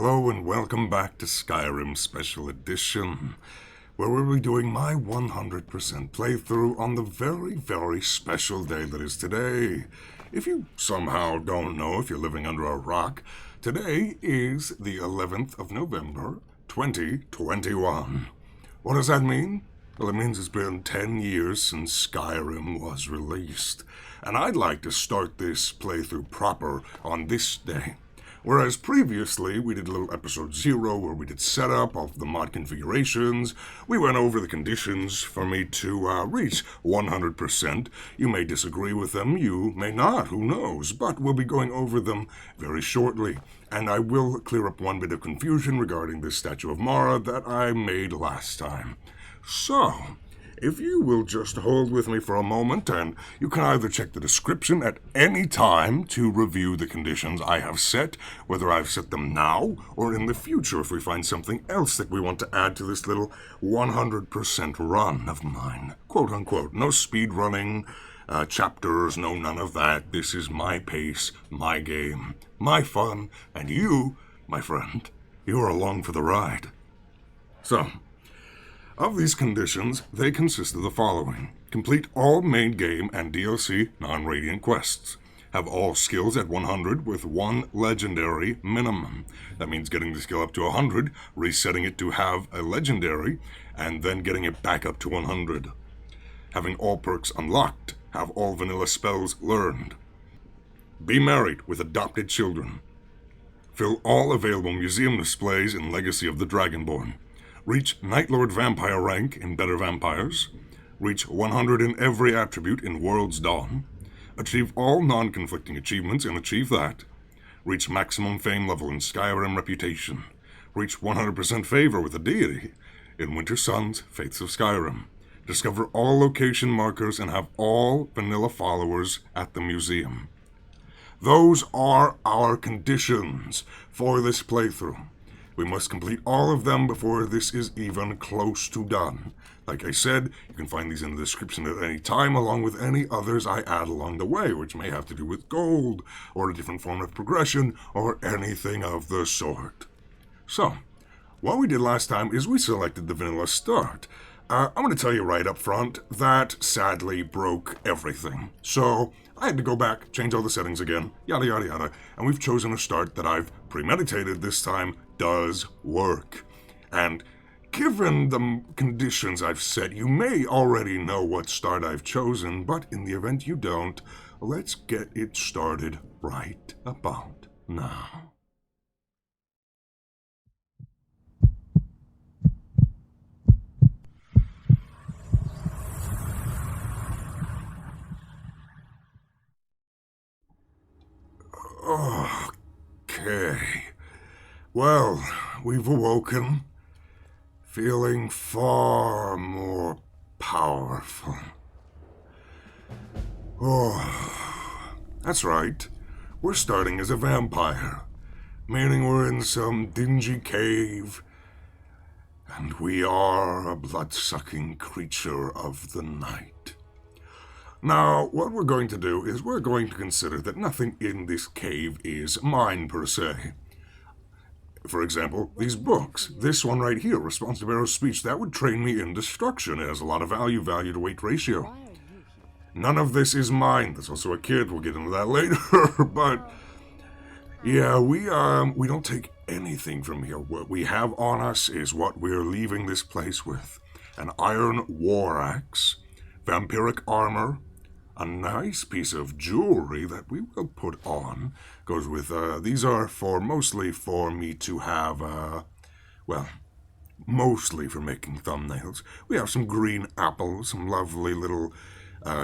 Hello and welcome back to Skyrim Special Edition, where we'll be doing my 100% playthrough on the very, very special day that is today. If you somehow don't know, if you're living under a rock, today is the 11th of November, 2021. What does that mean? Well, it means it's been 10 years since Skyrim was released, and I'd like to start this playthrough proper on this day. Whereas previously, we did a little episode 0 where we did setup of the mod configurations. We went over the conditions for me to reach 100%. You may disagree with them, you may not, who knows, but we'll be going over them very shortly. And I will clear up one bit of confusion regarding this statue of Mara that I made last time. So, if you will just hold with me for a moment, and you can either check the description at any time to review the conditions I have set, whether I've set them now or in the future if we find something else that we want to add to this little 100% run of mine. Quote unquote. No speed running, chapters, no none of that. This is my pace, my game, my fun, and you, my friend, you are along for the ride. So, of these conditions, they consist of the following. Complete all main game and DLC non-radiant quests. Have all skills at 100 with one legendary minimum. That means getting the skill up to 100, resetting it to have a legendary, and then getting it back up to 100. Having all perks unlocked. Have all vanilla spells learned. Be married with adopted children. Fill all available museum displays in Legacy of the Dragonborn. Reach Nightlord vampire rank in Better Vampires. Reach 100 in every attribute in World's Dawn. Achieve all non-conflicting achievements and achieve that. Reach maximum fame level in Skyrim Reputation. Reach 100% favor with the Deity in Wintersun Faiths of Skyrim. Discover all location markers and have all vanilla followers at the museum. Those are our conditions for this playthrough. We must complete all of them before this is even close to done. Like I said, you can find these in the description at any time, along with any others I add along the way, which may have to do with gold, or a different form of progression, or anything of the sort. So, what we did last time is we selected the vanilla start. I'm going to tell you right up front, that sadly broke everything. So, I had to go back, change all the settings again, yada yada yada, and we've chosen a start that I've premeditated this time does work. And given the conditions I've set, you may already know what start I've chosen, but in the event you don't, let's get it started right about now. Okay. Well, we've awoken, feeling far more powerful. Oh, that's right. We're starting as a vampire, meaning we're in some dingy cave, and we are a blood-sucking creature of the night. Now, what we're going to do is we're going to consider that nothing in this cave is mine per se. For example, these books. This one right here, Response to Barrow's Speech, that would train me in destruction. It has a lot of value to weight ratio. None of this is mine. There's also a kid, we'll get into that later, but yeah, we don't take anything from here. What we have on us is what we're leaving this place with. An iron war axe, vampiric armor, a nice piece of jewelry that we will put on. Goes with, these are mostly for me to have, mostly for making thumbnails. We have some green apples, some lovely little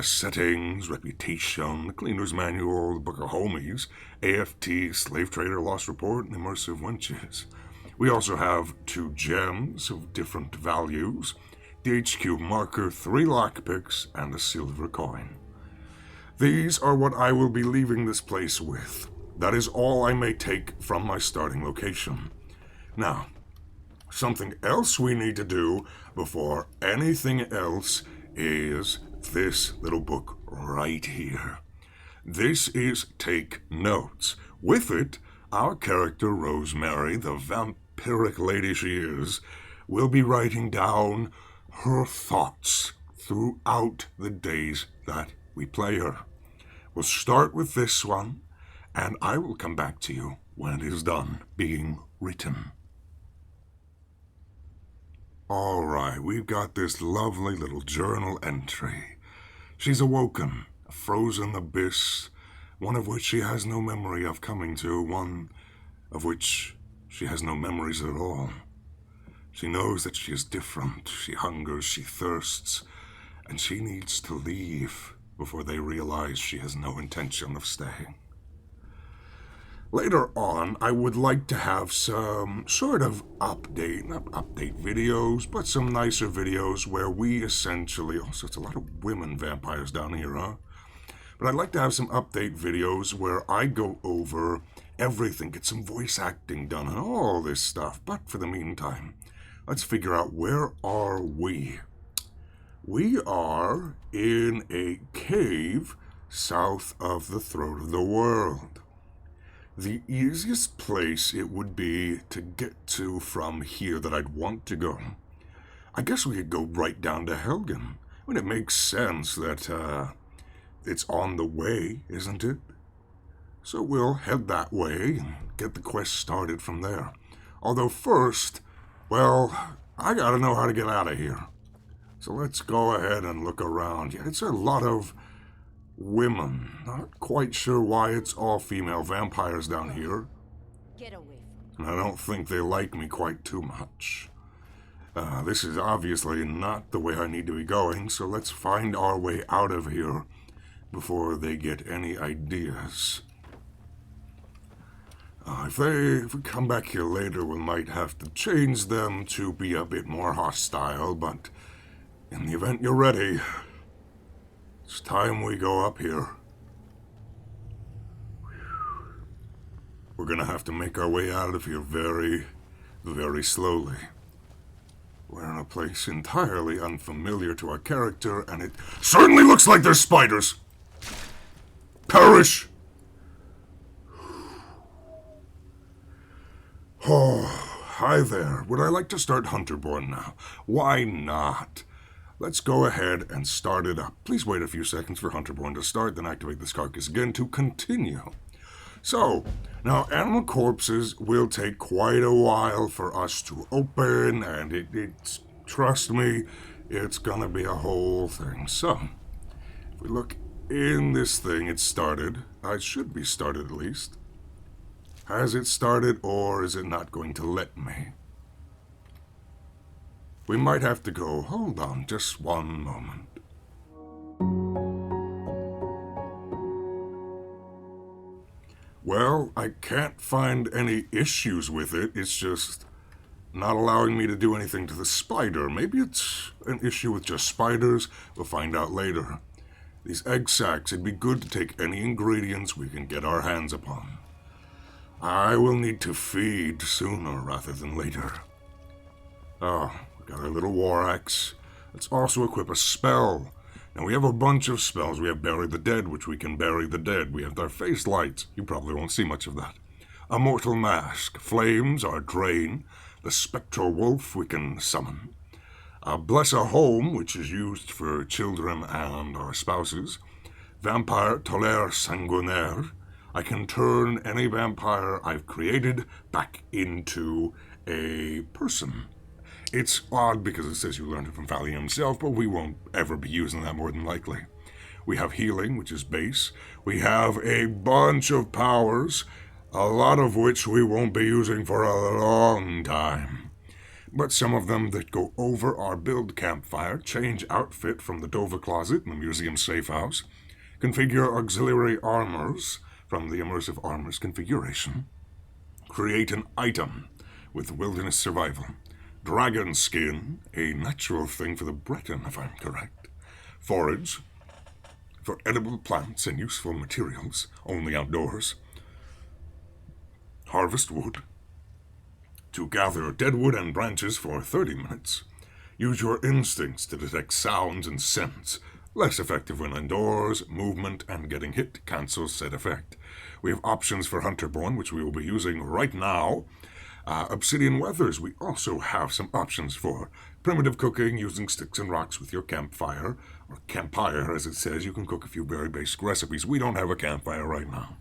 settings, reputation, the cleaner's manual, the book of homies, AFT, slave trader, lost report, and immersive wenches. We also have 2 gems of different values, the HQ marker, 3 lockpicks, and a silver coin. These are what I will be leaving this place with. That is all I may take from my starting location. Now, something else we need to do before anything else is this little book right here. This is Take Notes. With it, our character Rosemary, the vampiric lady she is, will be writing down her thoughts throughout the days that we play her. We'll start with this one, and I will come back to you when it is done being written. Alright, we've got this lovely little journal entry. She's awoken, a frozen abyss, one of which she has no memory of coming to, one of which she has no memories at all. She knows that she is different, she hungers, she thirsts, and she needs to leave before they realize she has no intention of staying. Later on, I would like to have some sort of not update videos, but some nicer videos where we essentially, also it's a lot of women vampires down here, huh? But I'd like to have some update videos where I go over everything, get some voice acting done and all this stuff. But for the meantime, let's figure out, where are we? We are in a cave south of the throat of the world. The easiest place it would be to get to from here that I'd want to go, I guess we could go right down to Helgen. I mean, it makes sense that it's on the way, isn't it? So we'll head that way and get the quest started from there. Although first, well, I gotta know how to get out of here. So let's go ahead and look around. Yeah, it's a lot of women. Not quite sure why it's all female vampires down here. Get away And I don't think they like me quite too much. This is obviously not the way I need to be going, so let's find our way out of here before they get any ideas. If we come back here later, we might have to change them to be a bit more hostile, but in the event you're ready, it's time we go up here. We're gonna have to make our way out of here very, very slowly. We're in a place entirely unfamiliar to our character, and it certainly looks like there's spiders! Perish! Oh, hi there. Would I like to start Hunterborn now? Why not? Let's go ahead and start it up. Please wait a few seconds for Hunterborn to start, then activate this carcass again to continue. So, now animal corpses will take quite a while for us to open, and it's trust me, it's gonna be a whole thing. So, if we look in this thing, it's started. It should be started at least. Has it started, or is it not going to let me? We might have to go. Hold on just one moment. Well, I can't find any issues with it. It's just not allowing me to do anything to the spider. Maybe it's an issue with just spiders. We'll find out later. These egg sacs, it'd be good to take any ingredients we can get our hands upon. I will need to feed sooner rather than later. Oh, we got our little war axe. Let's also equip a spell. Now we have a bunch of spells. We have Bury the Dead, which we can bury the dead. We have our face lights. You probably won't see much of that. A Mortal Mask. Flames, our Drain. The Spectral Wolf we can summon. Bless a Home, which is used for children and our spouses. Vampire Tolere Sanguinaire. I can turn any vampire I've created back into a person. It's odd because it says you learned it from Valley himself, but we won't ever be using that more than likely. We have Healing, which is base. We have a bunch of powers, a lot of which we won't be using for a long time. But some of them that go over our build campfire, change outfit from the Dova Closet in the museum safe house, configure auxiliary armors from the Immersive Armors configuration, create an item with Wilderness Survival, Dragon Skin, a natural thing for the Breton, if I'm correct, Forage, for edible plants and useful materials, only outdoors, Harvest Wood, to gather dead wood and branches for 30 minutes, use your instincts to detect sounds and scents, less effective when indoors, movement, and getting hit cancels said effect. We have options for Hunterborn, which we will be using right now. Obsidian Weathers, we also have some options for. Primitive cooking, using sticks and rocks with your campfire, or campfire as it says. You can cook a few very basic recipes. We don't have a campfire right now.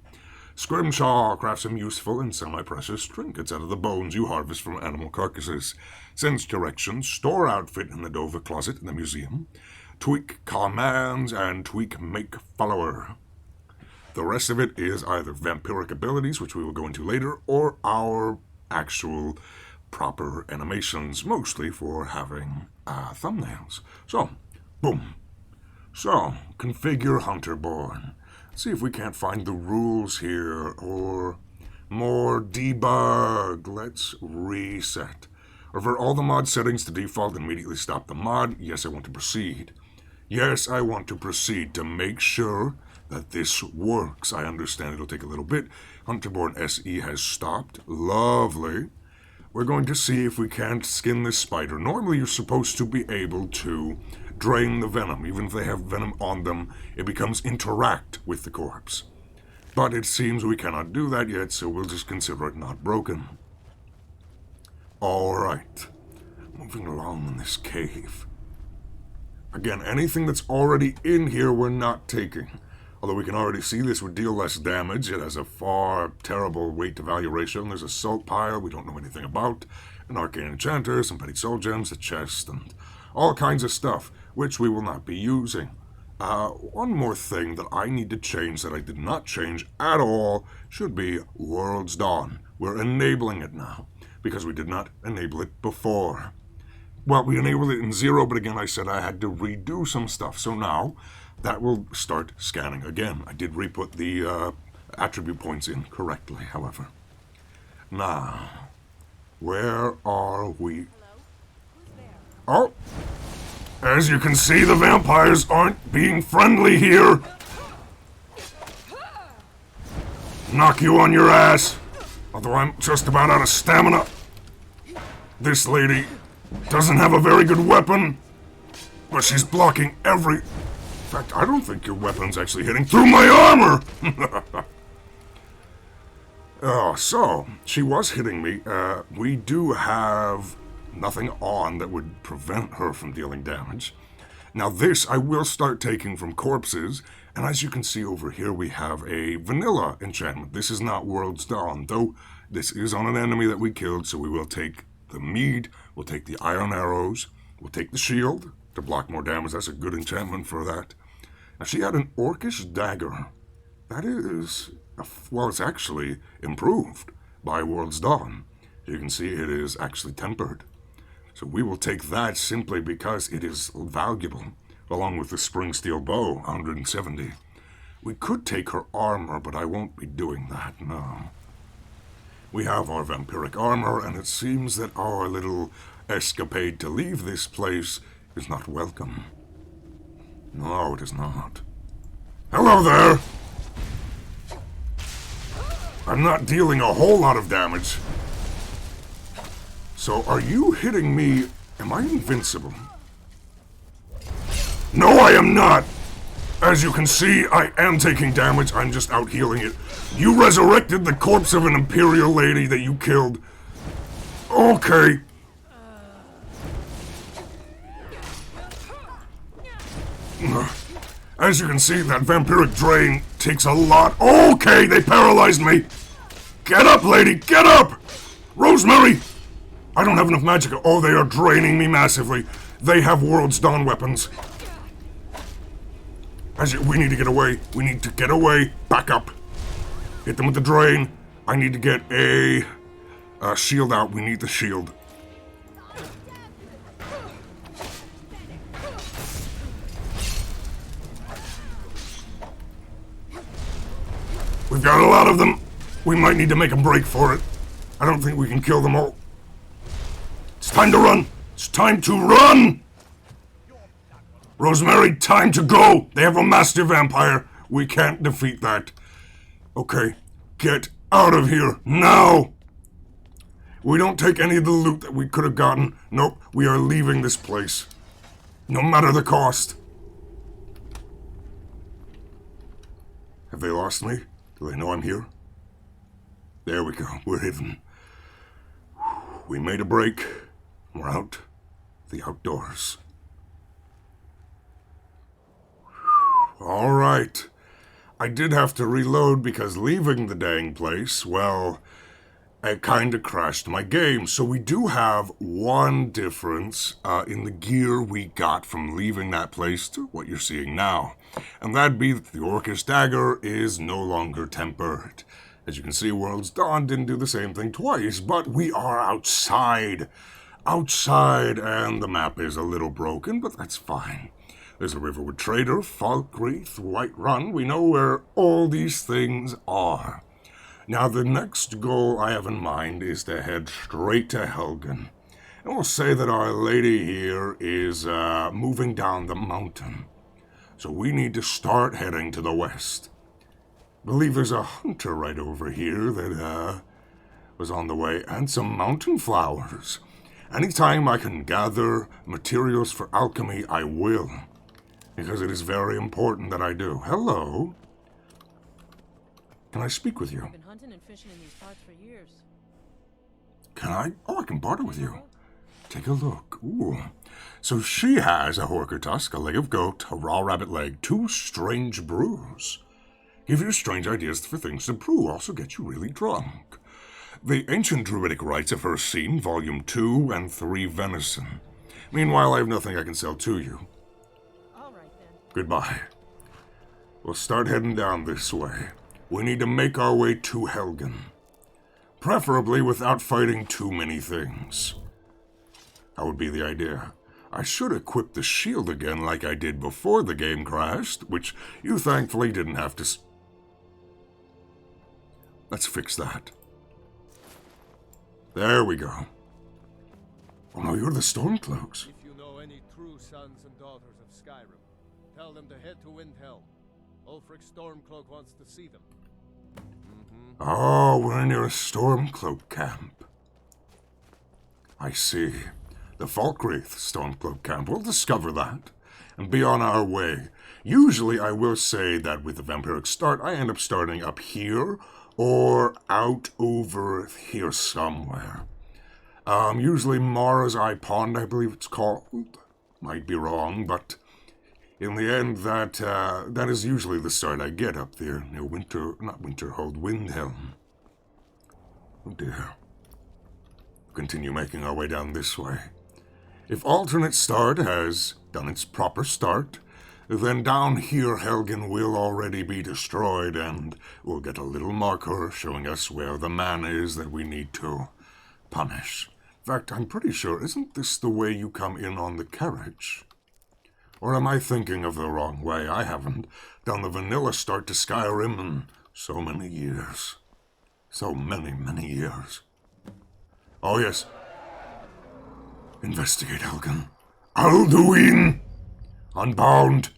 Scrimshaw crafts some useful and semi-precious trinkets out of the bones you harvest from animal carcasses. Sends directions, store outfit in the Dover closet in the museum. Tweak commands and tweak make follower. The rest of it is either vampiric abilities, which we will go into later, or our actual proper animations, mostly for having thumbnails. So, boom. So, configure Hunterborn. See if we can't find the rules here, or more debug. Let's reset. Revert all the mod settings to default and immediately stop the mod. Yes, I want to proceed. Yes, I want to proceed to make sure that this works. I understand it'll take a little bit. Hunterborn SE has stopped. Lovely. We're going to see if we can't skin this spider. Normally you're supposed to be able to drain the venom. Even if they have venom on them, it becomes interact with the corpse. But it seems we cannot do that yet, so we'll just consider it not broken. Alright. Moving along in this cave. Again, anything that's already in here we're not taking. Although we can already see this would deal less damage. It has a far terrible weight-to-value ratio, and there's a salt pile we don't know anything about, an arcane enchanter, some petty soul gems, a chest, and all kinds of stuff, which we will not be using. One more thing that I need to change that I did not change at all should be World's Dawn. We're enabling it now, because we did not enable it before. Well, we enabled it in 0, but again I said I had to redo some stuff, so now that will start scanning again. I did re-put the attribute points in correctly, however. Now, where are we? Oh! As you can see, the vampires aren't being friendly here! Knock you on your ass! Although I'm just about out of stamina. This lady doesn't have a very good weapon, but she's blocking every... In fact, I don't think your weapon's actually hitting through my armor! Oh, so, she was hitting me. We do have nothing on that would prevent her from dealing damage. Now this I will start taking from corpses, and as you can see over here we have a vanilla enchantment. This is not World's Dawn, though this is on an enemy that we killed, so we will take the mead, we'll take the iron arrows, we'll take the shield to block more damage. That's a good enchantment for that. Now she had an orcish dagger. That is, well, it's actually improved by World's Dawn. You can see it is actually tempered. So we will take that simply because it is valuable, along with the spring steel bow, 170. We could take her armor, but I won't be doing that, no. We have our vampiric armor, and it seems that our little escapade to leave this place is not welcome. No, it is not. Hello there! I'm not dealing a whole lot of damage. So, are you hitting me? Am I invincible? No, I am not! As you can see, I am taking damage. I'm just out healing it. You resurrected the corpse of an Imperial lady that you killed. Okay. As you can see, that vampiric drain takes a lot. Okay, they paralyzed me. Get up, lady, get up! Rosemary! I don't have enough magic. Oh, they are draining me massively. They have World's Dawn weapons. We need to get away. We need to get away. Back up. Hit them with the drain. I need to get a shield out. We need the shield. We've got a lot of them. We might need to make a break for it. I don't think we can kill them all. It's time to run. It's time to run! Rosemary, time to go! They have a master vampire. We can't defeat that. Okay, get out of here, now! We don't take any of the loot that we could have gotten. Nope, we are leaving this place. No matter the cost. Have they lost me? Do they know I'm here? There we go. We're hidden. We made a break. We're out. The outdoors. All right. I did have to reload because leaving the dang place, well, it kind of crashed my game. So we do have one difference in the gear we got from leaving that place to what you're seeing now. And that'd be that the Orcish dagger is no longer tempered. As you can see, World's Dawn didn't do the same thing twice, but we are outside. Outside, and the map is a little broken, but that's fine. There's a Riverwood Trader, Falkreath, Whiterun. We know where all these things are. Now, the next goal I have in mind is to head straight to Helgen. And we'll say that Our Lady here is moving down the mountain. So we need to start heading to the west. I believe there's a hunter right over here that was on the way, and some mountain flowers. Anytime I can gather materials for alchemy, I will. Because it is very important that I do. Hello. Can I speak with you? I've been hunting and fishing in these parts for years. Can I? Oh, I can barter with you. Take a look. Ooh. So she has a horker tusk, a leg of goat, a raw rabbit leg, 2 strange brews. Give you strange ideas for things to brew, also get you really drunk. The Ancient Druidic Rites of Her Scene, Volume 2 and 3 Venison. Meanwhile, I have nothing I can sell to you. All right, then. Goodbye. We'll start heading down this way. We need to make our way to Helgen. Preferably without fighting too many things. That would be the idea. I should equip the shield again like I did before the game crashed, which you thankfully didn't have to... Let's fix that. There we go. Oh no, you're the Stormcloaks. If you know any true sons and daughters of Skyrim, tell them to head to Windhelm. Ulfric Stormcloak wants to see them. Oh, we're near a Stormcloak camp. I see. The Falkreath Stormcloak camp. We'll discover that and be on our way. Usually I will say that with the vampiric start, I end up starting up here or out over here somewhere. Usually Mara's Eye Pond, I believe it's called. Might be wrong, but in the end, that is usually the start I get up there near Windhelm. Oh dear. Continue making our way down this way. If alternate start has done its proper start, then down here Helgen will already be destroyed, and we'll get a little marker showing us where the man is that we need to punish. In fact, I'm pretty sure, isn't this the way you come in on the carriage? Or am I thinking of the wrong way? I haven't done the vanilla start to Skyrim in so many years. So many, many years. Oh yes. Investigate, Helgen. Alduin! Unbound!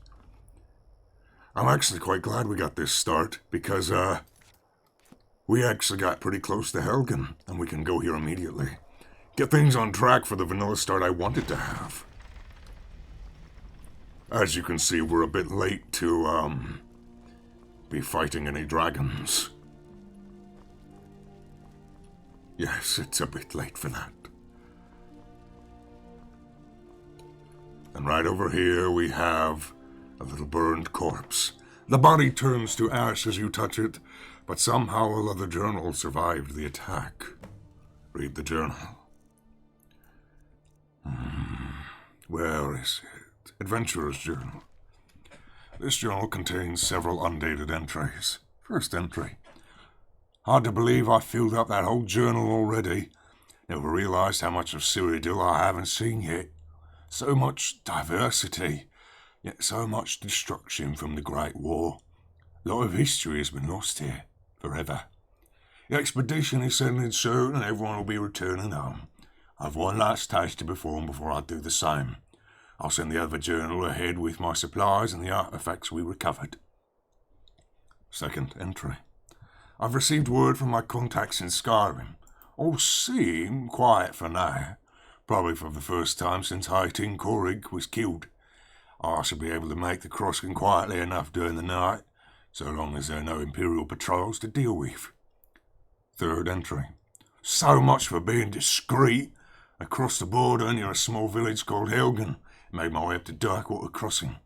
I'm actually quite glad we got this start, because, we actually got pretty close to Helgen, and we can go here immediately. Get things on track for the vanilla start I wanted to have. As you can see, we're a bit late to, be fighting any dragons. Yes, it's a bit late for that. And right over here we have a little burned corpse. The body turns to ash as you touch it, but somehow or other journal survived the attack. Read the journal. Where is it? Adventurous Journal. This journal contains several undated entries. First entry. Hard to believe I filled up that whole journal already. Never realized how much of Cyrodiil I haven't seen yet. So much diversity, yet so much destruction from the Great War. A lot of history has been lost here, forever. The expedition is sending soon and everyone will be returning home. I've one last task to perform before I do the same. I'll send the other journal ahead with my supplies and the artifacts we recovered. Second entry. I've received word from my contacts in Skyrim. All seem quiet for now. Probably for the first time since High-Ting Korig was killed. I shall be able to make the crossing quietly enough during the night. so long as there are no Imperial patrols to deal with. Third entry. So much for being discreet. I crossed the border near a small village called Helgen, made my way up to Darkwater Crossing.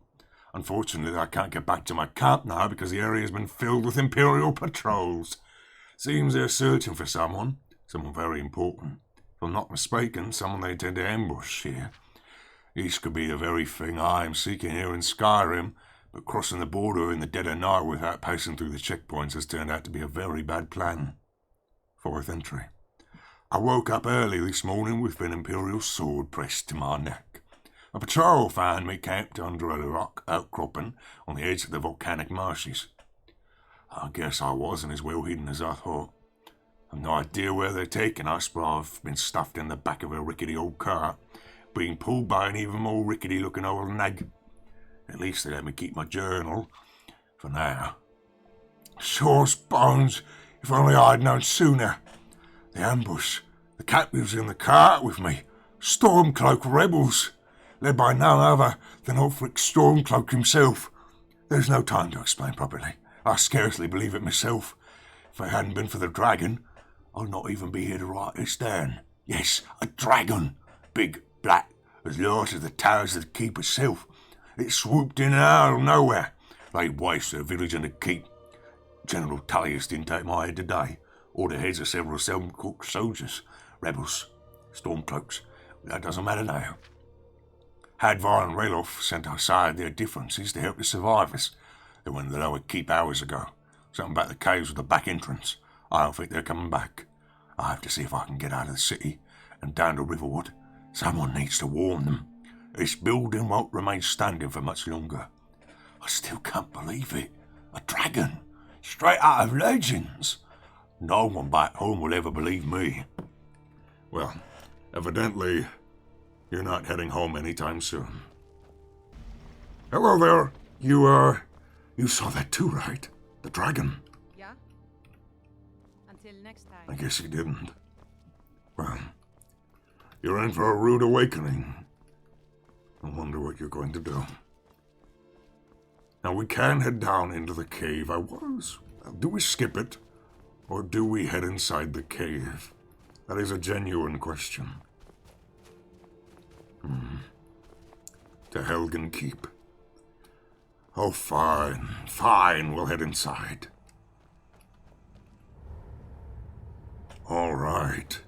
Unfortunately, I can't get back to my camp now because the area has been filled with Imperial patrols. Seems they're searching for someone very important. If I'm not mistaken, someone they intend to ambush here. This could be the very thing I am seeking here in Skyrim, but crossing the border in the dead of night without passing through the checkpoints has turned out to be a very bad plan. Fourth entry. I woke up early this morning with an Imperial sword pressed to my neck. A patrol found me camped under a rock outcropping on the edge of the volcanic marshes. I guess I wasn't as well hidden as I thought. I've no idea where they're taking us, but I've been stuffed in the back of a rickety old cart, being pulled by an even more rickety-looking old nag. At least they let me keep my journal, for now. Sauce bones, if only I'd known sooner. The ambush, the captives in the cart with me, Stormcloak rebels, led by none other than Ulfric Stormcloak himself. There's no time to explain properly. I scarcely believe it myself. If it hadn't been for the dragon, I'd not even be here to write this down. Yes, a dragon. Big, black, as large as the towers of the keep itself. It swooped in out of nowhere, laid waste to the village and the keep. General Tullius didn't take my head today, or the heads of several self-cooked soldiers, rebels, Stormcloaks. That doesn't matter now. Hadvar and Ralof sent aside their differences to help the survivors. They went to the lower keep hours ago. Something about the caves with the back entrance. I don't think they're coming back. I have to see if I can get out of the city and down to Riverwood. Someone needs to warn them. This building won't remain standing for much longer. I still can't believe it. A dragon. Straight out of Legends. No one back home will ever believe me. Well, evidently, you're not heading home anytime soon. Hello there. You saw that too, right? The dragon. Yeah? Until next time. I guess you didn't. Well, you're in for a rude awakening. I wonder what you're going to do. Now, we can head down into the cave. Do we skip it? Or do we head inside the cave? That is a genuine question. To Helgen Keep. Oh, fine, we'll head inside. All right,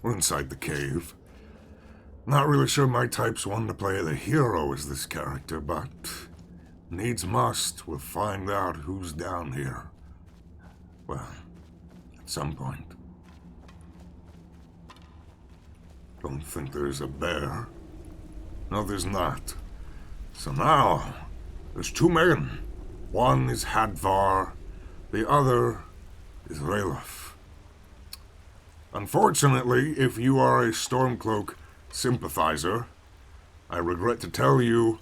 we're inside the cave. Not really sure my type's one to play the hero as this character, but needs must, we'll find out who's down here. Well, at some point. Don't think there's a bear. No, there's not. So now, there's two men. One is Hadvar, the other is Ralof. Unfortunately, if you are a Stormcloak sympathizer, I regret to tell you,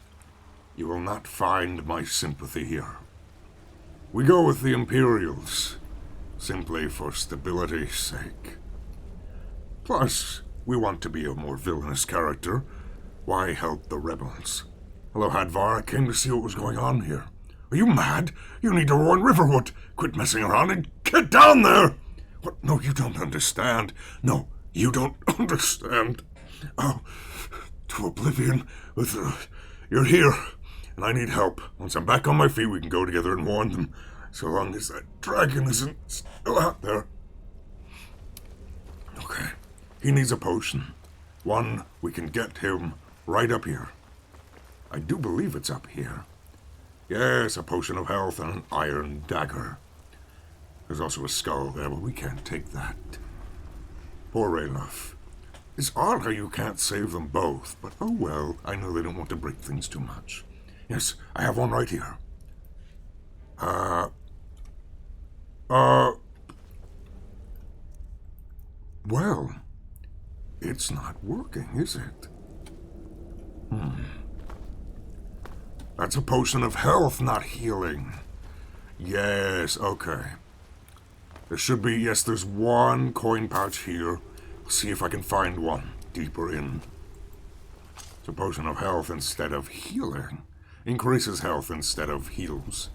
you will not find my sympathy here. We go with the Imperials, simply for stability's sake. Plus, we want to be a more villainous character. Why help the rebels? Hello, Hadvar. I came to see what was going on here. Are you mad? You need to warn Riverwood. Quit messing around and get down there! What? No, you don't understand. No, you don't understand. Oh, to oblivion with... you're here, and I need help. Once I'm back on my feet, we can go together and warn them. So long as that dragon isn't still out there. Okay. He needs a potion. One, we can get him right up here. I do believe it's up here. Yes, a potion of health and an iron dagger. There's also a skull there, but we can't take that. Poor Ralof. It's odd how you can't save them both, but oh well, I know they don't want to break things too much. Yes, I have one right here. Well, it's not working, is it? That's a potion of health, not healing. Yes, okay. There should be, yes, there's one coin pouch here. I'll see if I can find one deeper in. It's a potion of health instead of healing. Increases health instead of heals.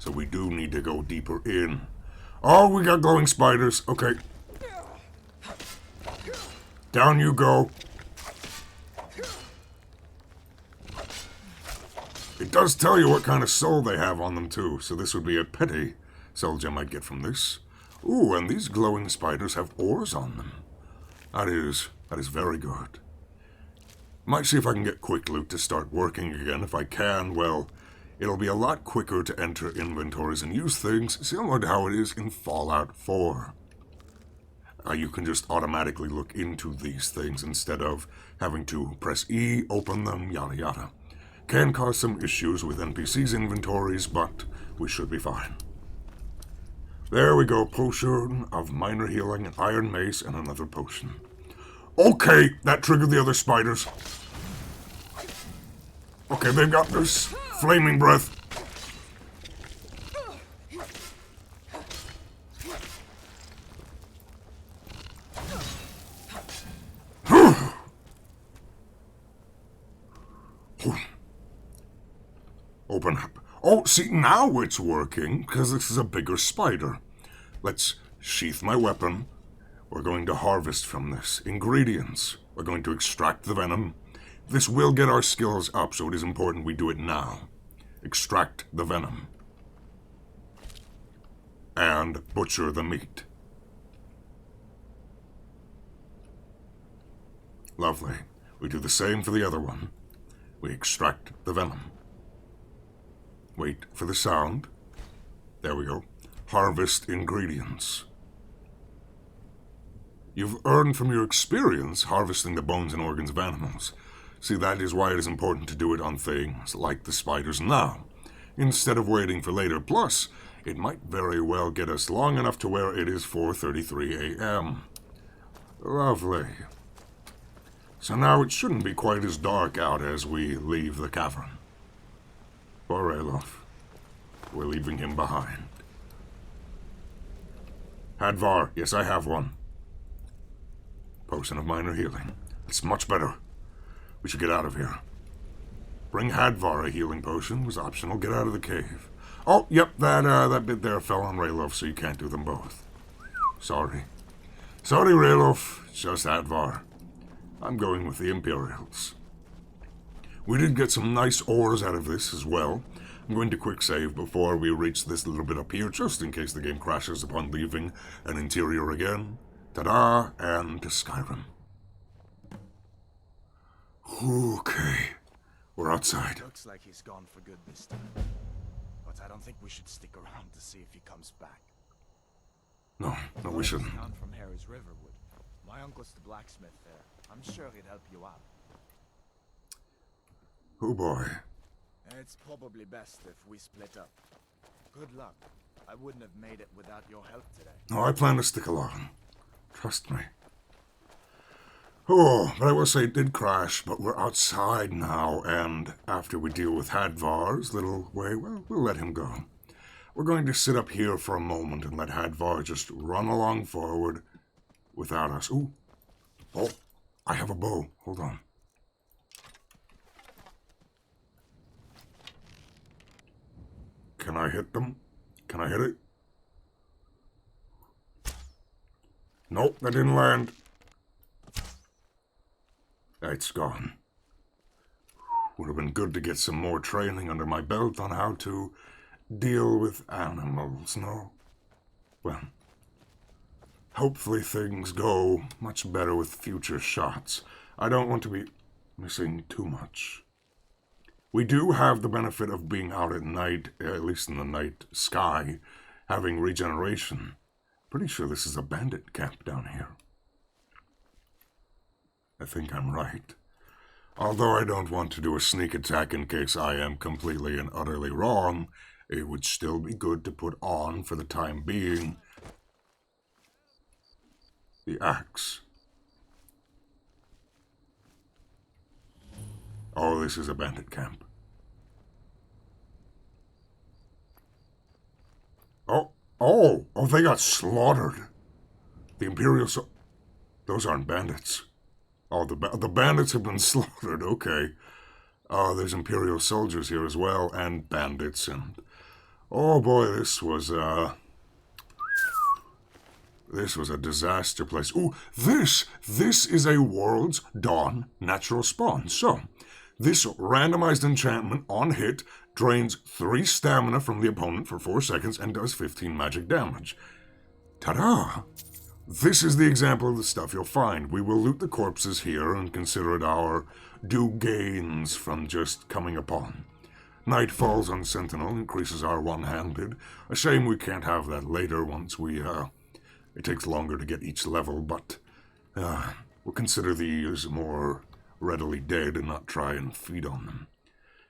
So we do need to go deeper in. Oh, we got glowing spiders. Okay. Down you go. It does tell you what kind of soul they have on them, too. So this would be a petty soul gem I'd get from this. Ooh, and these glowing spiders have ores on them. That is very good. Might see if I can get quick loot to start working again. If I can, well, it'll be a lot quicker to enter inventories and use things, similar to how it is in Fallout 4. You can just automatically look into these things instead of having to press E, open them, yada yada. Can cause some issues with NPCs' inventories, but we should be fine. There we go, potion of minor healing, an iron mace, and another potion. Okay, that triggered the other spiders. Okay, they've got this flaming breath. Open up. Oh, see, now it's working, because this is a bigger spider. Let's sheath my weapon. We're going to harvest from this. Ingredients. We're going to extract the venom. This will get our skills up, so it is important we do it now. Extract the venom. And butcher the meat. Lovely. We do the same for the other one. We extract the venom. Wait for the sound. There we go. Harvest ingredients. You've earned from your experience harvesting the bones and organs of animals. See, that is why it is important to do it on things like the spiders now, instead of waiting for later. Plus, it might very well get us long enough to where it is 4:33 a.m. Lovely. So now it shouldn't be quite as dark out as we leave the cavern. Poor Alof. We're leaving him behind. Hadvar. Yes, I have one. Potion of minor healing. It's much better. We should get out of here. Bring Hadvar a healing potion. Was optional. Get out of the cave. Oh, yep, that bit there fell on Ralof, so you can't do them both. Sorry. Sorry, Ralof. Just Hadvar. I'm going with the Imperials. We did get some nice ores out of this as well. I'm going to quick save before we reach this little bit up here, just in case the game crashes upon leaving an interior again. Ta-da, and to Skyrim. Okay, we're outside. Looks like he's gone for good this time. But I don't think we should stick around to see if he comes back. No, we shouldn't. Down from Harry's Riverwood. My uncle's the blacksmith there. I'm sure he'd help you out. Oh boy. It's probably best if we split up. Good luck. I wouldn't have made it without your help today. No, I plan to stick along. Trust me. Oh, but I will say it did crash, but we're outside now, and after we deal with Hadvar's little way, well, we'll let him go. We're going to sit up here for a moment and let Hadvar just run along forward without us. Ooh. Oh, I have a bow. Hold on. Can I hit them? Can I hit it? Nope, that didn't land. It's gone. Would have been good to get some more training under my belt on how to deal with animals, no? Well, hopefully things go much better with future shots. I don't want to be missing too much. We do have the benefit of being out at night, at least in the night sky, having regeneration. Pretty sure this is a bandit camp down here. I think I'm right. Although I don't want to do a sneak attack in case I am completely and utterly wrong, it would still be good to put on, for the time being, the axe. Oh, this is a bandit camp. Oh, they got slaughtered. The Imperial those aren't bandits. Oh, the bandits have been slaughtered, okay. There's Imperial soldiers here as well, and bandits, and... Oh boy, this was a disaster place. Ooh, this is a World's Dawn natural spawn. So, this randomized enchantment on hit drains 3 stamina from the opponent for 4 seconds and does 15 magic damage. Ta-da! This is the example of the stuff you'll find. We will loot the corpses here and consider it our due gains from just coming upon. Night falls on Sentinel, increases our one-handed. A shame we can't have that later once we, it takes longer to get each level, but, we'll consider these more readily dead and not try and feed on them.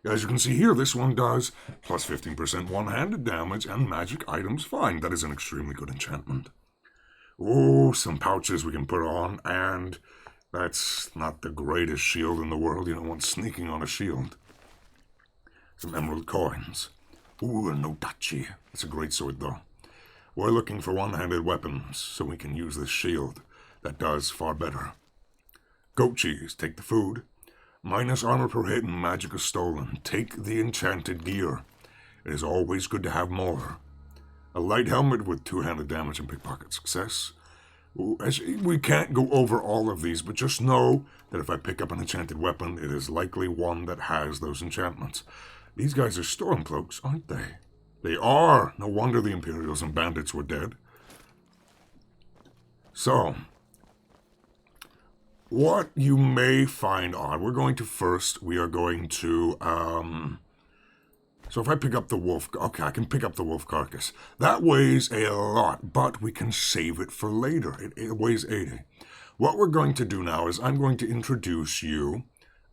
As you can see here, this one does plus 15% one-handed damage and magic items find. That is an extremely good enchantment. Oh, some pouches we can put on, and that's not the greatest shield in the world. You don't want sneaking on a shield. Some emerald coins. Ooh, a Nodachi. That's a great sword, though. We're looking for one-handed weapons, so we can use this shield. That does far better. Goat cheese. Take the food. Minus armor per hit and magic is stolen. Take the enchanted gear. It is always good to have more. A light helmet with 2-handed damage and pickpocket success. Ooh, we can't go over all of these, but just know that if I pick up an enchanted weapon, it is likely one that has those enchantments. These guys are Stormcloaks, aren't they? They are! No wonder the Imperials and Bandits were dead. So, what you may find odd, we are going to, so if I pick up the wolf, okay, I can pick up the wolf carcass. That weighs a lot, but we can save it for later. It weighs 80. What we're going to do now is I'm going to introduce you.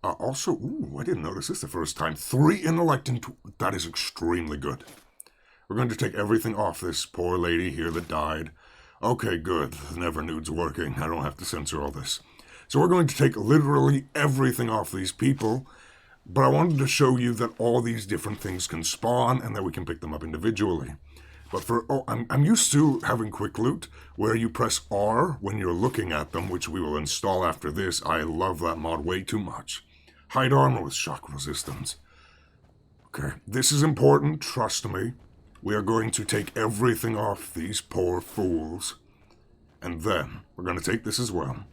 Also, ooh, I didn't notice this the first time. 3 intellect, that is extremely good. We're going to take everything off this poor lady here that died. Okay, good. The Never Nude's working. I don't have to censor all this. So we're going to take literally everything off these people. But I wanted to show you that all these different things can spawn and that we can pick them up individually. But I'm used to having quick loot where you press R when you're looking at them, which we will install after this. I love that mod way too much. Hide armor with shock resistance. Okay, this is important, trust me. We are going to take everything off these poor fools. And then we're going to take this as well.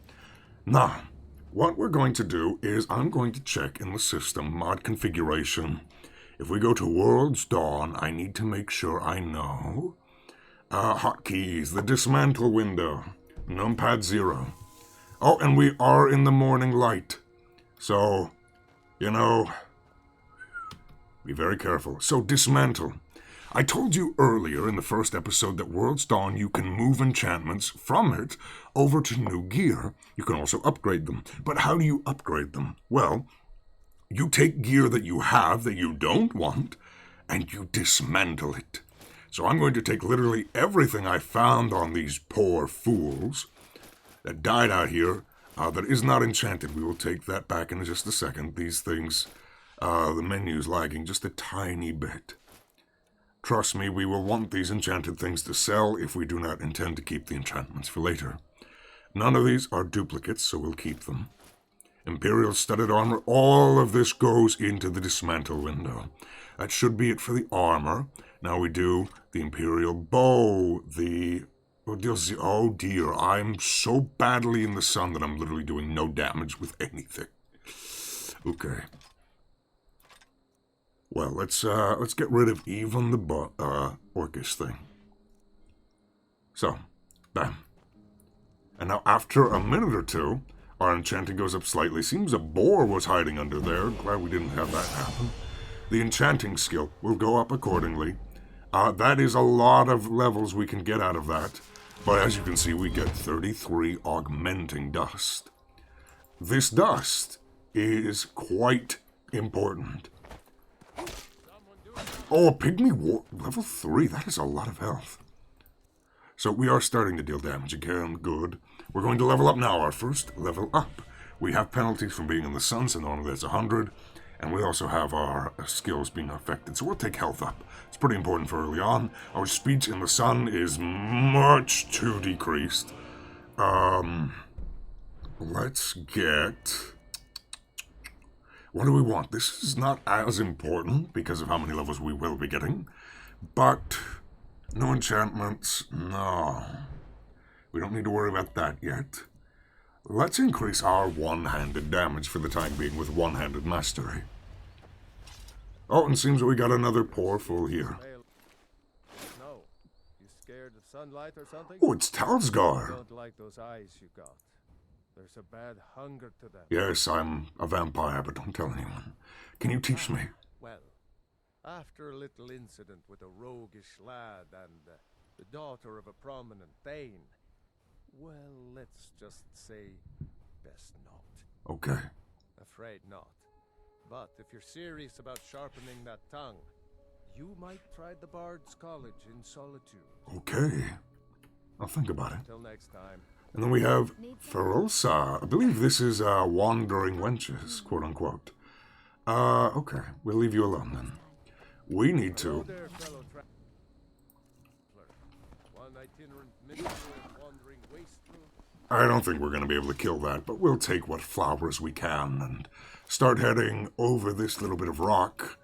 Now, what we're going to do is I'm going to check in the system mod configuration. If we go to World's Dawn, I need to make sure I know. Hotkeys, the dismantle window, numpad 0. Oh, and we are in the morning light. So, you know, be very careful. So, dismantle. I told you earlier in the first episode that World's Dawn, you can move enchantments from it over to new gear. You can also upgrade them. But how do you upgrade them? Well, you take gear that you have that you don't want, and you dismantle it. So I'm going to take literally everything I found on these poor fools that died out here that is not enchanted. We will take that back in just a second. These things, the menu's lagging just a tiny bit. Trust me, we will want these enchanted things to sell if we do not intend to keep the enchantments for later. None of these are duplicates, so we'll keep them. Imperial studded armor, all of this goes into the dismantle window. That should be it for the armor. Now we do the Imperial bow, oh dear, I'm so badly in the sun that I'm literally doing no damage with anything. Okay. Well, let's get rid of even the orcish thing. So, bam. And now after a minute or two, our enchanting goes up slightly. Seems a boar was hiding under there. Glad we didn't have that happen. The enchanting skill will go up accordingly. That is a lot of levels we can get out of that. But as you can see, we get 33 augmenting dust. This dust is quite important. Oh, a pygmy war level 3. That is a lot of health. So we are starting to deal damage again. Good. We're going to level up now. Our first level up. We have penalties from being in the sun, so normally that's 100. And we also have our skills being affected. So we'll take health up. It's pretty important for early on. Our speech in the sun is much too decreased. Let's get... What do we want? This is not as important because of how many levels we will be getting. But no enchantments, no. We don't need to worry about that yet. Let's increase our one-handed damage for the time being with one-handed mastery. Oh, and seems that we got another portal here. No. You scared of sunlight or something? Oh, it's I Talsgar. don't like those eyes you got. There's a bad hunger to them. Yes, I'm a vampire, but don't tell anyone. Can you teach me? Well, after a little incident with a roguish lad and the daughter of a prominent Thane, well, let's just say best not. Okay. Afraid not. But if you're serious about sharpening that tongue, you might try the Bard's College in Solitude. Okay. I'll think about it. Till next time. And then we have Ferosa. I believe this is Wandering Wenches, quote-unquote. Okay. We'll leave you alone, then. We need Hello to... there, fellow traveler. One itinerant minister wandering waste through. I don't think we're going to be able to kill that, but we'll take what flowers we can and start heading over this little bit of rock.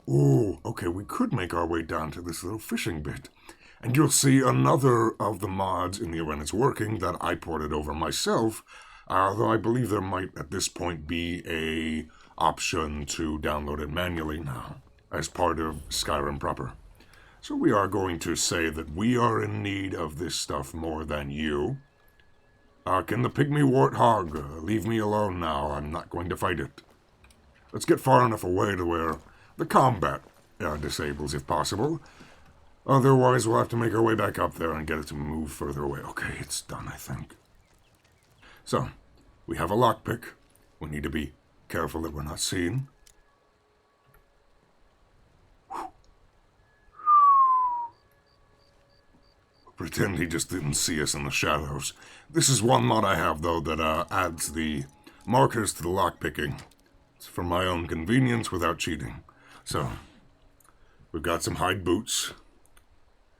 Ooh, okay, we could make our way down to this little fishing bit. And you'll see another of the mods in the When It's Working that I ported over myself, though I believe there might at this point be a option to download it manually now, as part of Skyrim proper. So we are going to say that we are in need of this stuff more than you. Can the pygmy warthog leave me alone now? I'm not going to fight it. Let's get far enough away to where the combat disables if possible. Otherwise, we'll have to make our way back up there and get it to move further away. Okay, it's done, I think. So, we have a lockpick. We need to be careful that we're not seen. Pretend he just didn't see us in the shadows. This is one mod I have, though, that adds the markers to the lockpicking. It's for my own convenience without cheating. So, we've got some hide boots.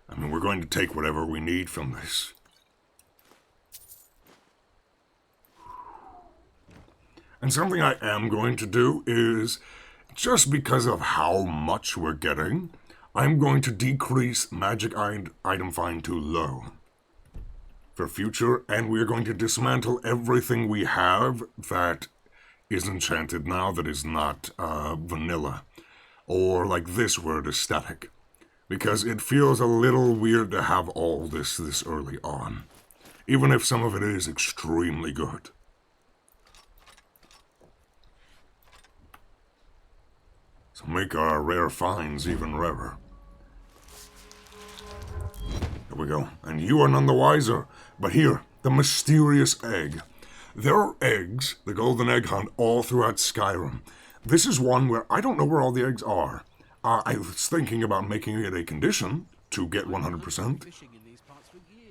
I mean, we're going to take whatever we need from this. And something I am going to do is, just because of how much we're getting, I'm going to decrease magic item find to low for future, and we're going to dismantle everything we have that is enchanted now that is not vanilla, or like this word is static, because it feels a little weird to have all this early on, even if some of it is extremely good. So make our rare finds even rarer. There we go. And you are none the wiser. But here, the mysterious egg. There are eggs, the golden egg hunt, all throughout Skyrim. This is one where I don't know where all the eggs are. I was thinking about making it a condition to get 100%.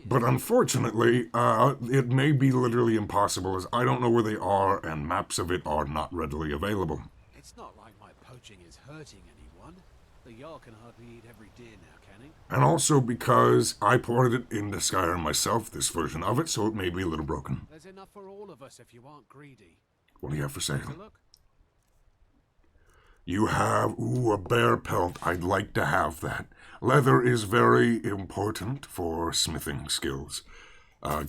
But unfortunately, it may be literally impossible, as I don't know where they are, and maps of it are not readily available. It's not like my poaching is hurting anyone. The Jarl can hardly eat every deer now, can he? And also because I ported it into Skyrim myself, this version of it, so it may be a little broken. There's enough for all of us if you aren't greedy. What do you have for sale? Look. You have, a bear pelt. I'd like to have that. Leather is very important for smithing skills,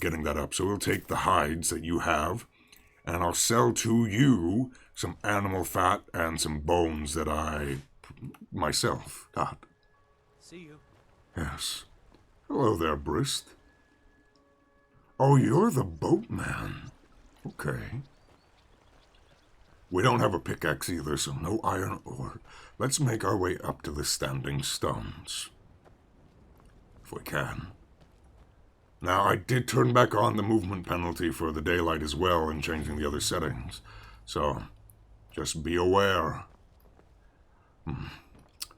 getting that up. So we'll take the hides that you have, and I'll sell to you some animal fat and some bones that I myself got. See you. Yes. Hello there, Brist. Oh, you're the boatman. Okay. We don't have a pickaxe either, so no iron ore. Let's make our way up to the standing stones. If we can. Now, I did turn back on the movement penalty for the daylight as well in changing the other settings. So, just be aware.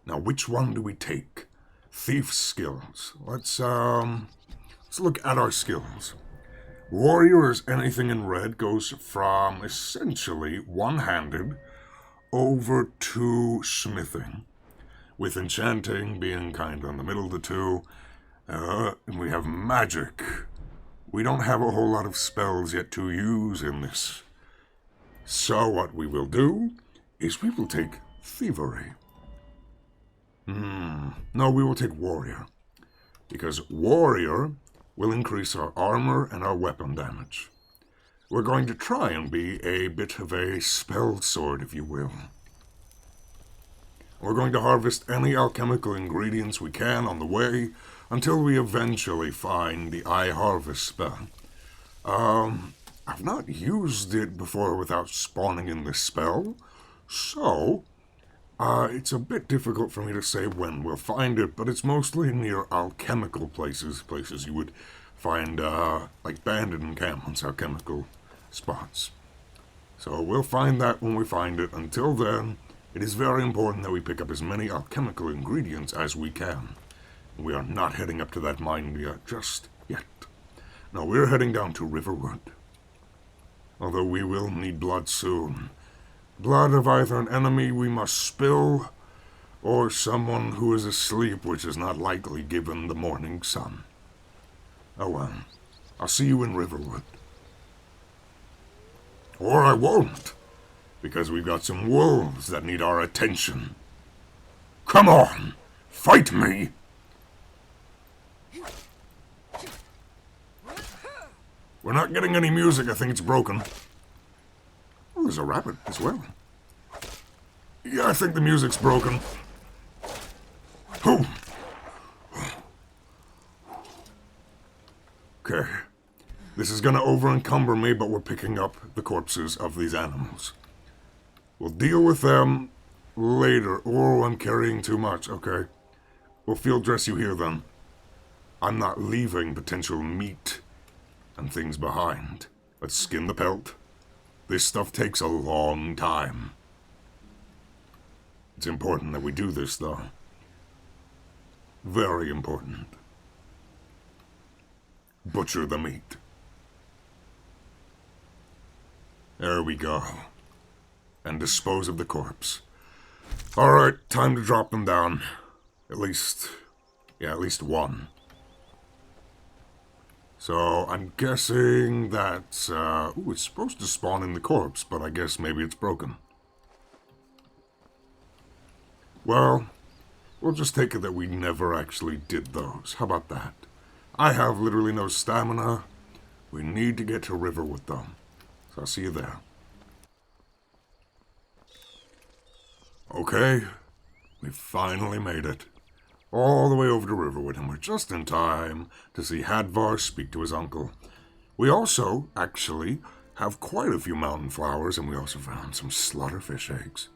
Now, which one do we take? Thief skills. Let's look at our skills. Warrior is anything in red, goes from essentially one-handed over to smithing, with enchanting being kind of in the middle of the two. And we have magic. We don't have a whole lot of spells yet to use in this. So what we will do is we will take thievery. No, we will take warrior. Because warrior will increase our armor and our weapon damage. We're going to try and be a bit of a spell sword, if you will. We're going to harvest any alchemical ingredients we can on the way until we eventually find the eye harvest spell. I've not used it before without spawning in this spell, so it's a bit difficult for me to say when we'll find it, but it's mostly near alchemical places you would find, like Bandit Camp on alchemical spots. So we'll find that when we find it. Until then, it is very important that we pick up as many alchemical ingredients as we can. We are not heading up to that mine just yet. No, we're heading down to Riverwood. Although we will need blood soon. Blood of either an enemy we must spill, or someone who is asleep, which is not likely given the morning sun. Oh well, I'll see you in Riverwood. Or I won't, because we've got some wolves that need our attention. Come on, fight me! We're not getting any music, I think it's broken. Oh, there's a rabbit as well. Yeah, I think the music's broken. Oh. Okay. This is gonna over-encumber me, but we're picking up the corpses of these animals. We'll deal with them later. Oh, I'm carrying too much. Okay. We'll field dress you here then. I'm not leaving potential meat and things behind. Let's skin the pelt. This stuff takes a long time. It's important that we do this, though. Very important. Butcher the meat. There we go. And dispose of the corpse. Alright, time to drop them down. At least one. So, I'm guessing that, it's supposed to spawn in the corpse, but I guess maybe it's broken. Well, we'll just take it that we never actually did those. How about that? I have literally no stamina. We need to get to Riverwood, though. So I'll see you there. Okay, we finally made it. All the way over to Riverwood, and we're just in time to see Hadvar speak to his uncle. We also, actually, have quite a few mountain flowers, and we also found some slaughterfish eggs.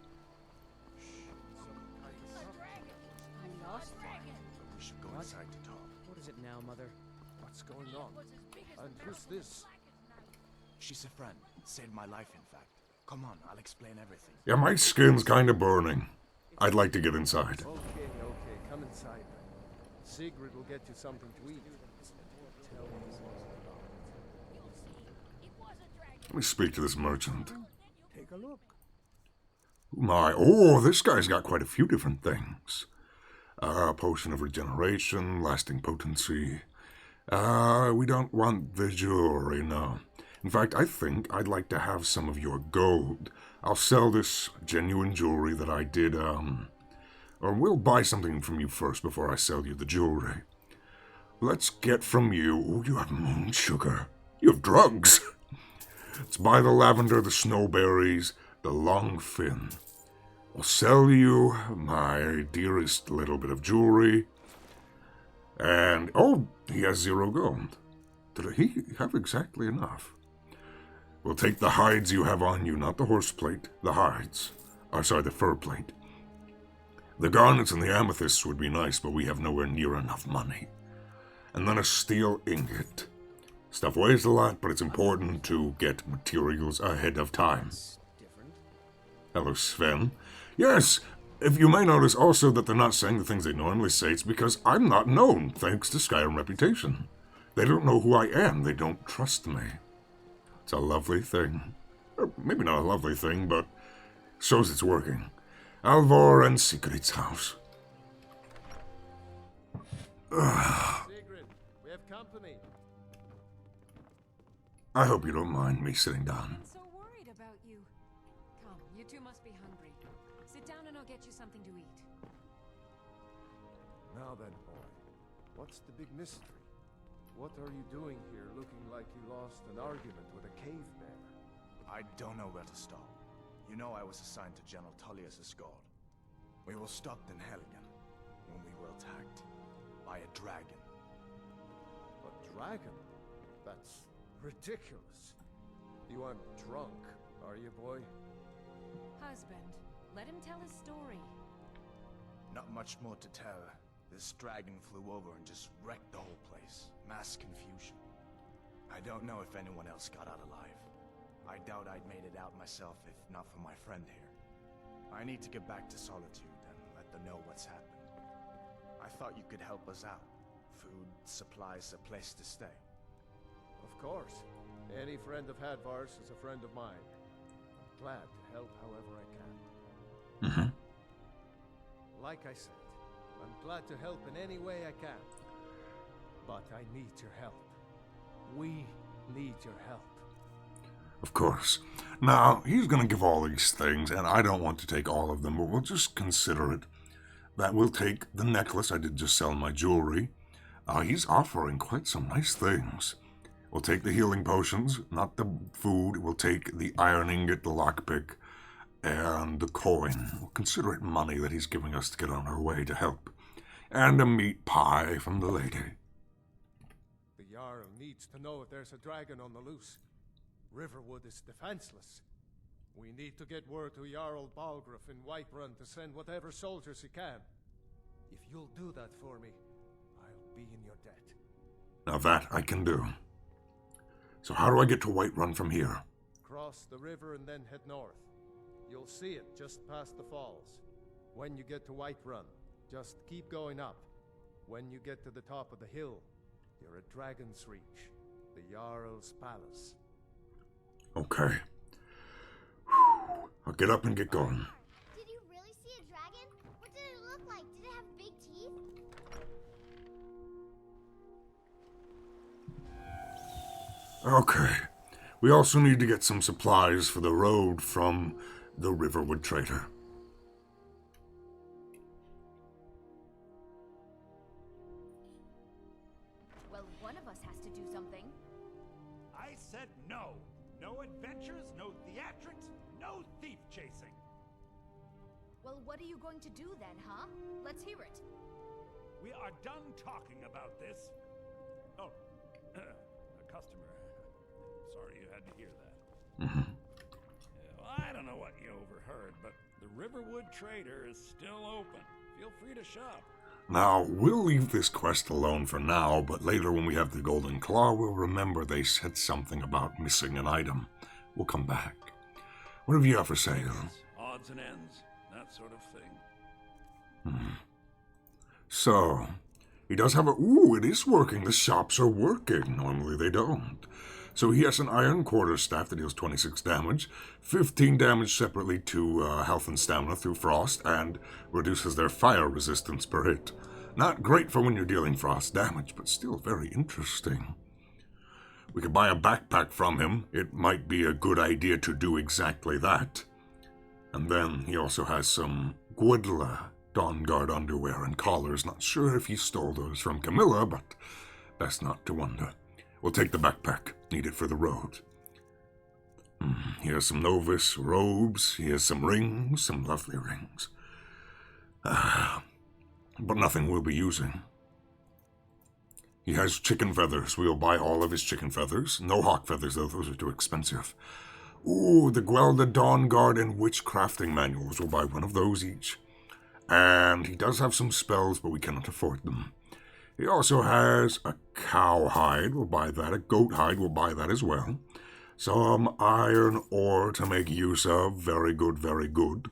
We should go inside to talk. What is it now, Mother? What's going on? And who's this? She's a friend. Saved my life, in fact. Come on, I'll explain everything. Yeah, my skin's kind of burning. I'd like to get inside. Okay, come inside. Sigrid will get you something to eat. Let me speak to this merchant. Take a look. Oh, this guy's got quite a few different things. Potion of regeneration, lasting potency. We don't want the jewelry, no. In fact, I think I'd like to have some of your gold. I'll sell this genuine jewelry that I did, or we'll buy something from you first before I sell you the jewelry. Let's get from you... Oh, you have moon sugar. You have drugs. Let's buy the lavender, the snowberries, the long fin. I'll sell you my dearest little bit of jewelry. And, oh, he has 0 gold. Did he have exactly enough? We'll take the hides you have on you, not the horse plate, the hides. The fur plate. The garnets and the amethysts would be nice, but we have nowhere near enough money. And then a steel ingot. Stuff weighs a lot, but it's important to get materials ahead of time. Hello, Sven. Yes, if you may notice also that they're not saying the things they normally say, it's because I'm not known, thanks to Skyrim reputation. They don't know who I am, they don't trust me. It's a lovely thing. Or maybe not a lovely thing, but shows it's working. Alvor and Sigrid's house. Sigrid, we have company. I hope you don't mind me sitting down. I'm so worried about you. Come, you two must be hungry. Sit down and I'll get you something to eat. Now then, boy, what's the big mystery? What are you doing here looking like you lost an argument with a cave bear? I don't know where to start. You know I was assigned to General Tullius' guard. We were stopped in Helgen when we were attacked by a dragon. A dragon? That's ridiculous. You aren't drunk, are you, boy? Husband, let him tell his story. Not much more to tell. This dragon flew over and just wrecked the whole place. Mass confusion. I don't know if anyone else got out alive. I doubt I'd made it out myself if not for my friend here. I need to get back to Solitude and let them know what's happened. I thought you could help us out. Food, supplies, a place to stay. Of course. Any friend of Hadvar's is a friend of mine. I'm glad to help however I can. Like I said, I'm glad to help in any way I can. But I need your help. We need your help. Of course. Now, he's going to give all these things, and I don't want to take all of them, but we'll just consider it. That we'll take the necklace. I did just sell my jewelry. He's offering quite some nice things. We'll take the healing potions, not the food. We'll take the iron ingot, the lockpick, and the coin. We'll consider it money that he's giving us to get on our way to help. And a meat pie from the lady. The Jarl needs to know if there's a dragon on the loose. Riverwood is defenseless. We need to get word to Jarl Balgruuf in Whiterun to send whatever soldiers he can. If you'll do that for me, I'll be in your debt. Now that I can do. So how do I get to Whiterun from here? Cross the river and then head north. You'll see it just past the falls. When you get to Whiterun, just keep going up. When you get to the top of the hill, you're at Dragon's Reach, the Jarl's palace. Okay. I'll get up and get going. Did you really see a dragon? What did it look like? Did it have big teeth? Okay. We also need to get some supplies for the road from the Riverwood trader. Well, one of us has to do something. I said no. No adventures, no theatrics, no thief chasing. Well, what are you going to do then, huh? Let's hear it. We are done talking about this. Oh, a customer. Sorry you had to hear that. Well, I don't know what you overheard, but the Riverwood Trader is still open. Feel free to shop. Now, we'll leave this quest alone for now, but later when we have the Golden Claw, we'll remember they said something about missing an item. We'll come back. What have you got for sale? Odds and ends, that sort of thing. So, he does have a... Ooh, it is working. The shops are working. Normally they don't. So he has an iron quarterstaff that deals 26 damage, 15 damage separately to health and stamina through frost, and reduces their fire resistance per hit. Not great for when you're dealing frost damage, but still very interesting. We could buy a backpack from him. It might be a good idea to do exactly that. And then he also has some Gwydla Dawnguard underwear and collars. Not sure if he stole those from Camilla, but best not to wonder. We'll take the backpack. Need it for the road. Here's some novice robes. Here's some rings. Some lovely rings. But nothing we'll be using. He has chicken feathers. We'll buy all of his chicken feathers. No hawk feathers, though. Those are too expensive. Ooh, the Gwylda Dawnguard and witchcrafting manuals. We'll buy one of those each. And he does have some spells, but we cannot afford them. He also has a cowhide. We'll buy that. A goat hide. We'll buy that as well. Some iron ore to make use of. Very good, very good.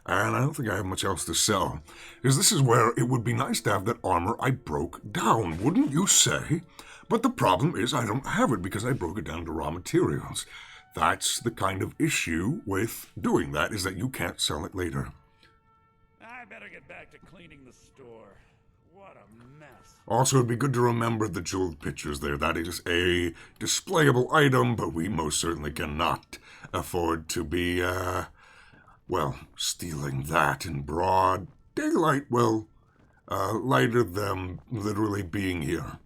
And I don't think I have much else to sell. Because this is where it would be nice to have that armor I broke down, wouldn't you say? But the problem is I don't have it because I broke it down to raw materials. That's the kind of issue with doing that, is that you can't sell it later. I better get back to cleaning the store. What a mess. Also, it'd be good to remember the jeweled pictures there. That is a displayable item, but we most certainly cannot afford to be, well, stealing that in broad daylight. Well, lighter them literally being here.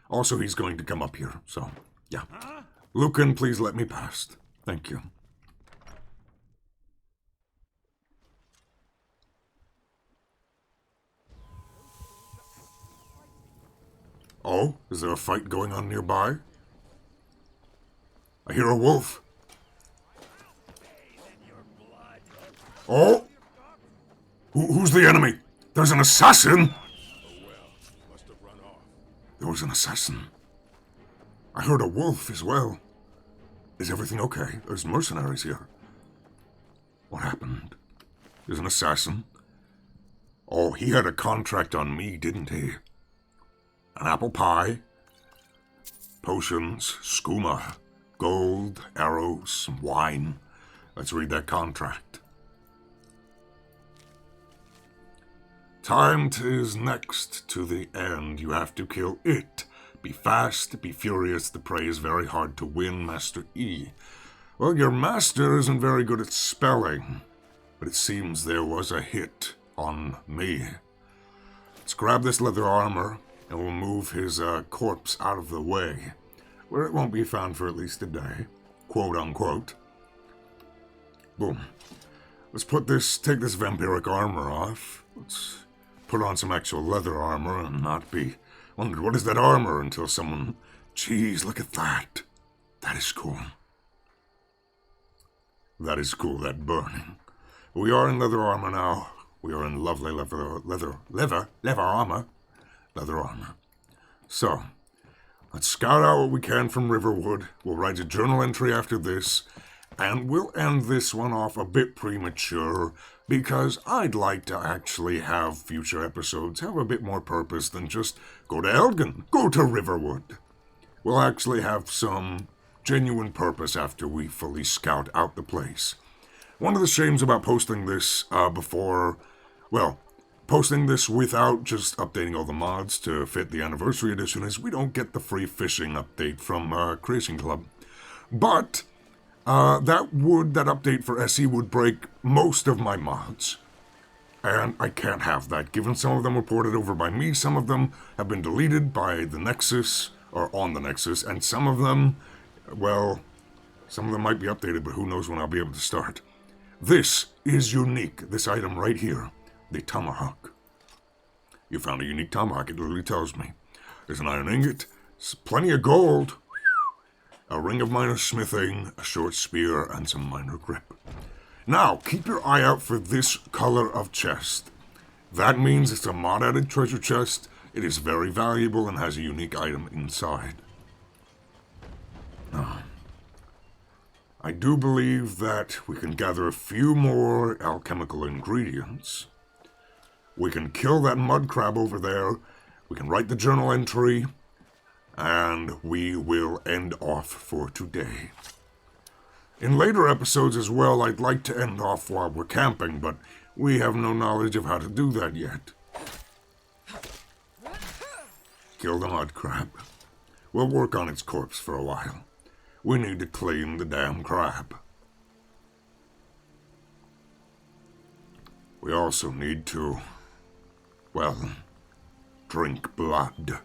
Also, he's going to come up here, so, yeah. Lucan, please let me past. Thank you. Oh, is there a fight going on nearby? I hear a wolf. Oh! Who's the enemy? There's an assassin! There was an assassin. I heard a wolf as well. Is everything okay? There's mercenaries here. What happened? There's an assassin. Oh, he had a contract on me, didn't he? An apple pie, potions, skooma, gold, arrows, some wine. Let's read that contract. Time is next to the end. You have to kill it. Be fast, be furious. The prey is very hard to win, Master E. Well, your master isn't very good at spelling, but it seems there was a hit on me. Let's grab this leather armor, and we'll move his corpse out of the way, where it won't be found for at least a day, quote unquote. Boom. Let's take this vampiric armor off. Let's put on some actual leather armor and not be wondered, what is that armor, until someone, geez, look at that. That is cool. That is cool, that burning. We are in leather armor now. We are in lovely leather armor. Leather armor. So, let's scout out what we can from Riverwood. We'll write a journal entry after this, and we'll end this one off a bit premature, because I'd like to actually have future episodes have a bit more purpose than just go to Helgen, go to Riverwood. We'll actually have some genuine purpose after we fully scout out the place. One of the shames about posting this posting this without just updating all the mods to fit the anniversary edition is we don't get the free fishing update from Creation Club. But that update for SE would break most of my mods. And I can't have that, given some of them were ported over by me, some of them have been deleted by the Nexus, or on the Nexus, and some of them, well, some of them might be updated, but who knows when I'll be able to start. This is unique, this item right here, the tomahawk. You found a unique tomahawk, it literally tells me. There's an iron ingot, plenty of gold, a ring of minor smithing, a short spear, and some minor grip. Now, keep your eye out for this color of chest. That means it's a mod-added treasure chest. It is very valuable and has a unique item inside. Now, I do believe that we can gather a few more alchemical ingredients. We can kill that mud crab over there. We can write the journal entry. And we will end off for today. In later episodes as well, I'd like to end off while we're camping, but we have no knowledge of how to do that yet. Kill the mud crab. We'll work on its corpse for a while. We need to clean the damn crab. We also need to, well, drink blood.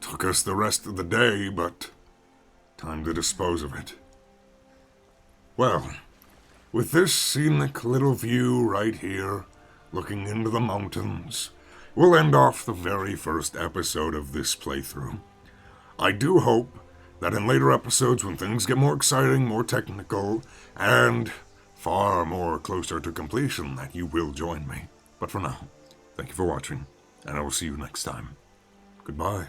Took us the rest of the day, but time to dispose of it. Well, with this scenic little view right here, looking into the mountains, we'll end off the very first episode of this playthrough. I do hope that in later episodes, when things get more exciting, more technical, and far more closer to completion, that you will join me. But for now, thank you for watching, and I will see you next time. Goodbye.